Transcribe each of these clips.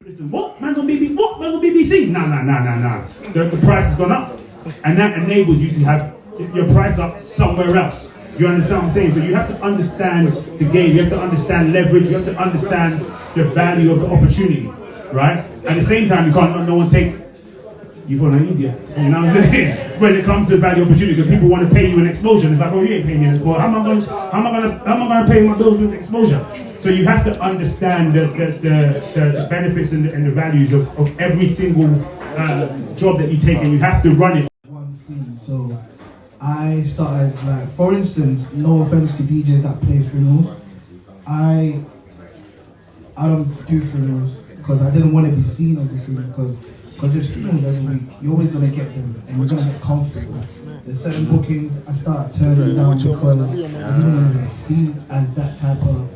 Listen, what? Man's on BBC? What? Man's on BBC? Nah. The price has gone up. And that enables you to have your price up somewhere else. You understand what I'm saying? So you have to understand the game, you have to understand leverage, you have to understand the value of the opportunity, right? At the same time, you can't let no one take you for an idiot. You know what I'm saying? When it comes to value opportunity, because people want to pay you an exposure. It's like, oh, you ain't paying me an exposure. How am I gonna pay my bills with exposure? So you have to understand the benefits and the values of every single job that you take, and you have to run it. One scene, so I started, like, for instance, no offense to DJs that play funerals, I don't do funerals because I didn't want to be seen as a funeral, because there's funerals every week. You're always going to get them and you're going to get comfortable. There's certain bookings I started turning down because I didn't want to be seen as that type of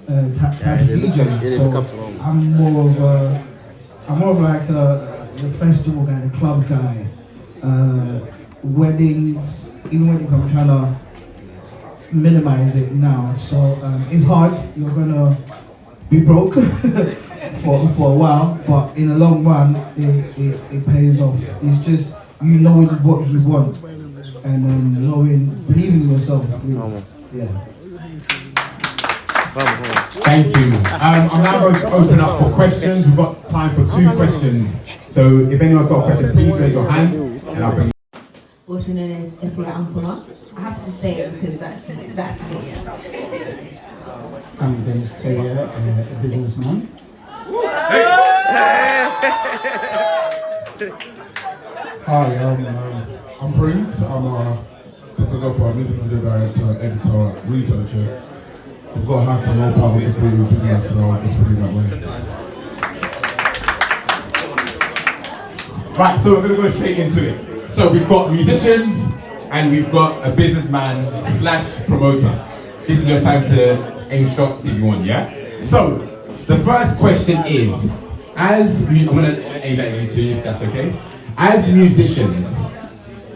DJ. So I'm more of like the festival guy, the club guy, weddings. Even weddings, I'm trying to minimize it now. So it's hard. You're gonna be broke for a while, but in the long run, it pays off. It's just you knowing what you want and believing in yourself. Really. Yeah. Thank you. I'm now going to open up for questions. We've got time for 2 questions. So if anyone's got a question, please raise your hand and I'll bring you. Also known as Ifya Ampuma. I have to just say it because that's me. I'm Ben Sayer, a businessman. Hi, I'm Prince. I'm a photographer, music video director, editor at Retoucher. I've got a hat and no power to play with business, so I'll just put it that way. Right, so we're going to go straight into it. So we've got musicians and we've got a businessman / promoter. This is your time to aim shots if you want, yeah? So, the first question is, I'm going to aim at you two if that's okay. As musicians,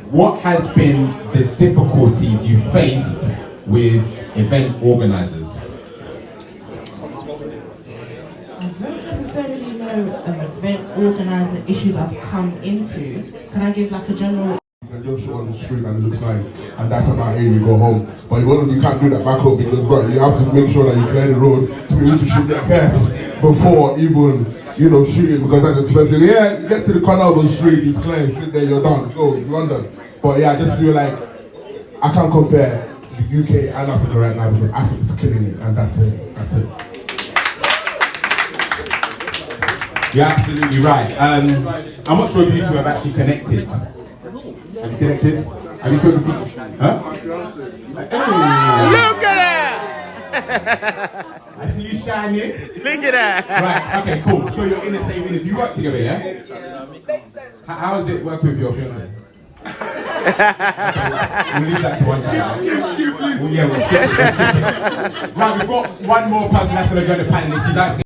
what has been the difficulties you faced with event organizers? I don't necessarily know event organizer issues I've come into. Can I give like a general? You can just show on the street and it looks nice, and that's about it, you go home. But you can't do that back home because, bro, you have to make sure that you clear the road to be able to shoot that first before even, shooting, because that's expensive. Yeah, you get to the corner of the street, it's clear, shoot there, you're done, go, it's London. But yeah, I just feel like I can't compare the UK and Africa right now because Africa's killing it, and that's it. You're absolutely right. I'm not sure if you two have actually connected. Have you connected? Have you spoken to? Huh? Hey. Look at that! I see you shining. Look at that! Right. Okay. Cool. So you're in the same unit. Do you work together? Yeah. How does it work with your fiancé? Okay. We'll leave that to one side. We'll skip it. Right. We've got one more person that's going to join the panelists. He's actually.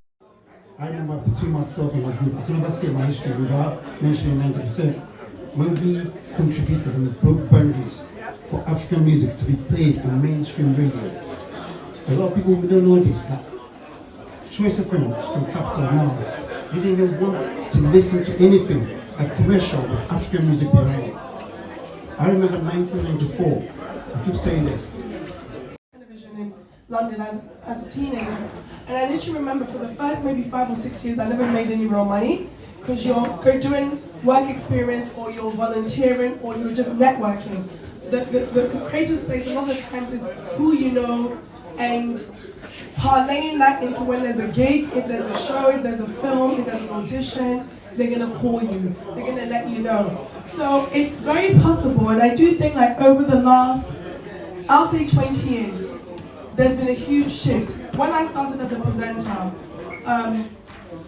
I remember between myself and my group, I could never say my history without mentioning 90%. When we contributed and broke boundaries for African music to be played on mainstream radio, a lot of people don't know this. Like Choice FM, Stroke Capital now, they didn't even want to listen to anything, a commercial with African music behind it. I remember 1994, I keep saying this. Television in London as a teenager, and I literally remember for the first maybe 5 or 6 years I never made any real money because you're doing work experience or you're volunteering or you're just networking. The creative space a lot of times is who you know and parlaying that into when there's a gig, if there's a show, if there's a film, if there's an audition, they're gonna call you, they're gonna let you know. So it's very possible, and I do think like over the last, I'll say 20 years, there's been a huge shift. When I started as a presenter,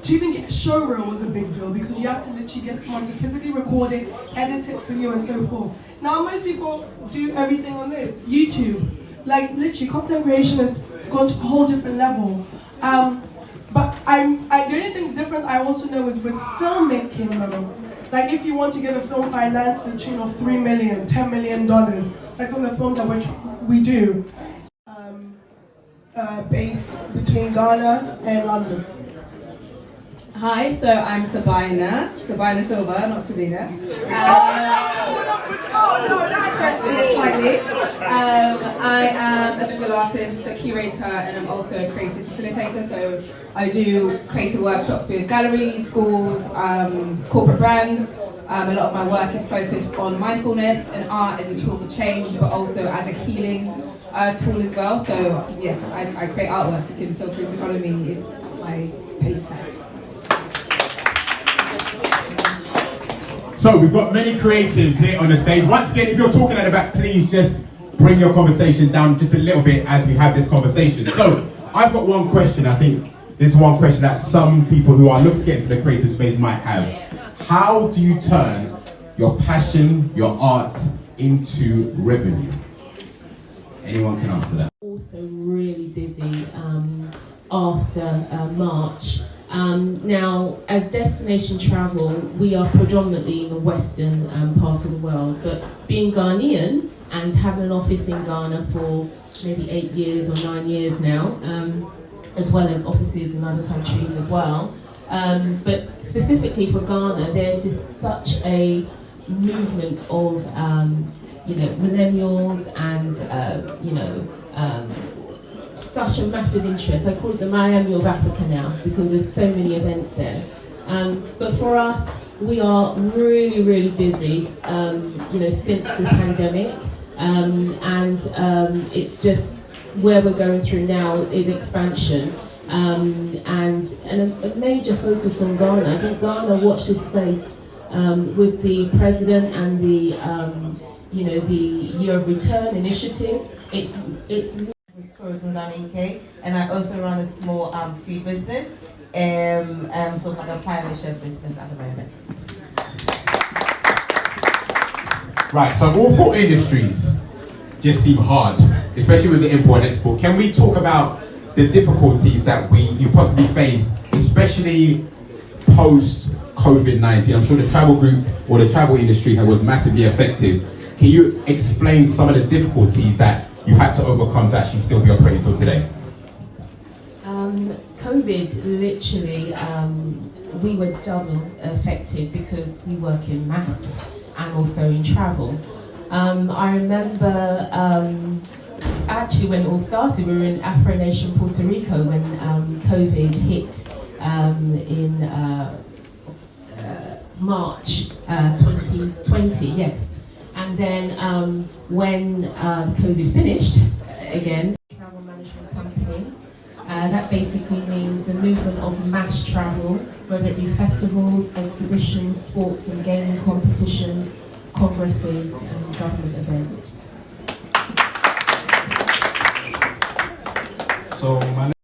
to even get a showreel was a big deal because you had to literally get someone to physically record it, edit it for you and so forth. Now most people do everything on this, YouTube. Like literally content creation has gone to a whole different level. But the only thing difference I also know is with filmmaking though. Like if you want to get a film financed to the tune of $3 million, $10 million, like some of the films that we do, based between Ghana and London. Hi, so I'm Sabina Silva, not Sabina. Slightly. I am a visual artist, a curator, and I'm also a creative facilitator. So I do creative workshops with galleries, schools, corporate brands. A lot of my work is focused on mindfulness and art as a tool for change, but also as a healing tool as well. So yeah, I create artwork. You can feel free to follow me if my page is tagged. So we've got many creatives here on the stage. Once again, if you're talking at the back, please just bring your conversation down just a little bit as we have this conversation. So I've got one question. I think this is one question that some people who are looking to get into the creative space might have. How do you turn your passion, your art, into revenue? Anyone can answer that. Also really busy after March. Now, as destination travel, we are predominantly in the western part of the world, but being Ghanaian and having an office in Ghana for maybe 8 years or 9 years now, as well as offices in other countries as well. But specifically for Ghana, there's just such a movement of, millennials and, such a massive interest. I call it the Miami of Africa now because there's so many events there. But for us, we are really, really busy, since the pandemic. It's just where we're going through now is expansion. And a major focus on Ghana. I think Ghana watched this space with the president and the Year of Return initiative. It's Tourism Ghana UK, and I also run a small food business, sort of like a private chef business at the moment. Right, so all 4 industries just seem hard, especially with the import and export. Can we talk about the difficulties that you possibly faced, especially post COVID-19? I'm sure the travel group or the travel industry was massively affected. Can you explain some of the difficulties that you had to overcome to actually still be operating till today? COVID, literally, we were double affected because we work in mass and also in travel. I remember actually when it all started, we were in Afro Nation, Puerto Rico, when COVID hit in March 2020, yes. And then when COVID finished, again, travel management company, that basically means a movement of mass travel, whether it be festivals, exhibitions, sports and gaming competition, congresses and government events. So my